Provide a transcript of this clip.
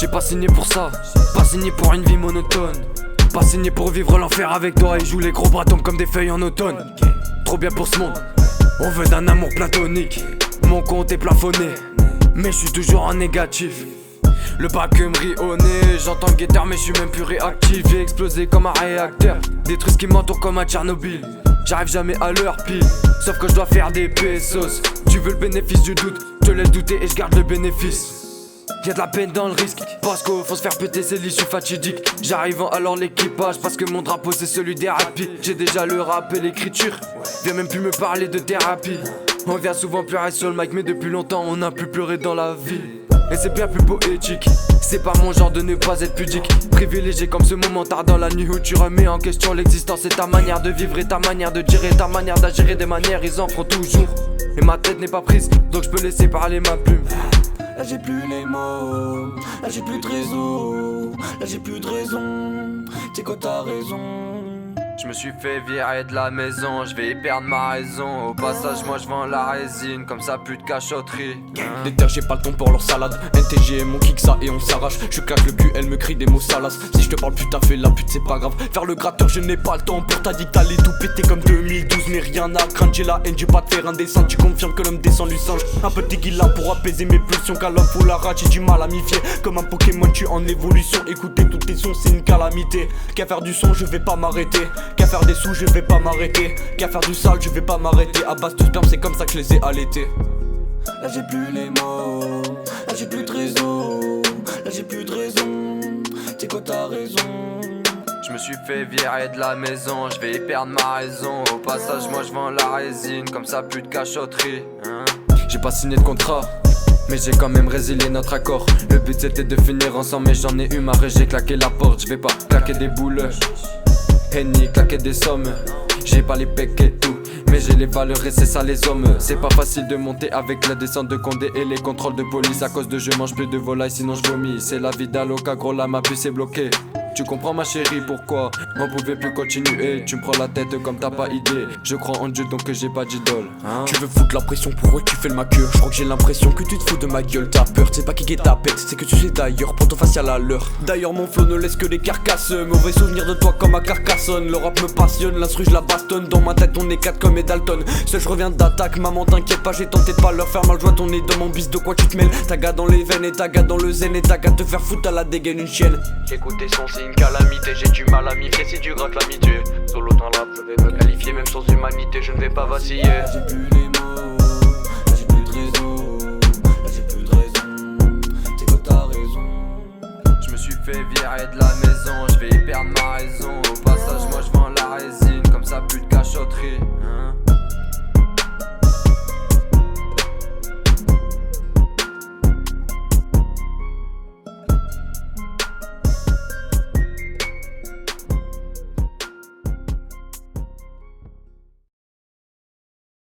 J'ai pas signé pour ça, pas signé pour une vie monotone. Pas signé pour vivre l'enfer avec toi et joue les gros bras tombent comme des feuilles en automne. Trop bien pour ce monde, on veut d'un amour platonique. Mon compte est plafonné, mais je suis toujours en négatif. Le bac me rit au nez, j'entends le guetteur mais je suis même plus réactif. J'ai explosé comme un réacteur, des trucs qui m'entourent comme à Tchernobyl. J'arrive jamais à l'heure pile, sauf que je dois faire des pesos. Tu veux le bénéfice du doute, je te laisse douter et je garde le bénéfice. Y'a de la peine dans le risque, parce qu'il faut se faire péter c'est l'issue fatidique. J'arrive en alors l'équipage, parce que mon drapeau c'est celui des rapides. J'ai déjà le rap et l'écriture, viens même plus me parler de thérapie. On vient souvent pleurer sur le mic mais depuis longtemps on n'a plus pleuré dans la vie. Et c'est bien plus poétique, c'est pas mon genre de ne pas être pudique. Privilégié comme ce moment tard dans la nuit où tu remets en question l'existence et ta manière de vivre et ta manière de dire et ta manière d'agir et des manières ils en feront toujours. Et ma tête n'est pas prise, donc je peux laisser parler ma plume. Là j'ai plus les mots, là j'ai plus de réseau, là j'ai plus de raison, t'es quoi t'as raison. Je me suis fait virer de la maison, je vais y perdre ma raison. Au passage moi je vends la résine, comme ça plus de cachotterie. Des terres j'ai pas le temps pour leur salade. NTGM on kick ça et on s'arrache. Je claque le cul, elle me crie des mots salaces. Si je te parle putain fais la pute c'est pas grave. Faire le gratteur je n'ai pas le temps. Pour ta dit que t'allais tout péter comme 2012. Mais rien à craindre, j'ai la haine, j'ai pas de faire indécent. Tu confirmes que l'homme descend du singe. Un peu de tequila pour apaiser mes pulsions. Qu'à l'homme faut la rage, j'ai du mal à m'y fier. Comme un Pokémon tu en évolution. Écouter tous tes sons c'est une calamité. Qu'à faire du son je vais pas m'arrêter. Qu'à faire des sous je vais pas m'arrêter. Qu'à faire du sale je vais pas m'arrêter. À base de sperme c'est comme ça que je les ai allaités. Là j'ai plus les mots, là j'ai plus de réseau, là j'ai plus de raison, t'es quoi t'as raison. Je me suis fait virer de la maison, je vais y perdre ma raison. Au passage moi je vends la résine, comme ça plus de cachotterie. J'ai pas signé de contrat, mais j'ai quand même résilié notre accord. Le but c'était de finir ensemble mais j'en ai eu marre et j'ai claqué la porte. Je vais pas claquer des boules, Henny claquer des sommes. J'ai pas les pecs et tout, mais j'ai les valeurs et c'est ça les hommes. C'est pas facile de monter avec la descente de Condé et les contrôles de police. À cause de je mange plus de volaille sinon je vomis. C'est la vie d'Aloca gros là ma puce est bloquée. Tu comprends ma chérie pourquoi on pouvait plus continuer. Tu me prends la tête comme t'as pas idée. Je crois en Dieu donc que j'ai pas d'idole Tu veux foutre la pression pour eux tu fais le maqueur. Je crois que j'ai l'impression que tu te fous de ma gueule. T'as peur, c'est pas qui est ta pète, c'est que tu sais d'ailleurs. Prends ton facial à l'heure. D'ailleurs mon flow ne laisse que des carcasses. Mauvais souvenir de toi comme à Carcassonne. Le rap me passionne, l'instru je la bastonne. Dans ma tête on est 4 comme Dalton. Seul je reviens d'attaque, maman t'inquiète pas. J'ai tenté de pas leur faire mal, je vois ton nez dans mon bis. De quoi tu te mêles? T'as gars dans les veines et t'as gars dans le zen. Et t'as qu'à te faire foutre à la dégaine une chienne. J'écoute tes sons, c'est une calamité. J'ai du mal à m'y fier si tu grattes l'amitié. Solo dans le rap, je vais me qualifier. Même sans humanité, je ne vais pas vaciller. Là j'ai plus les mots.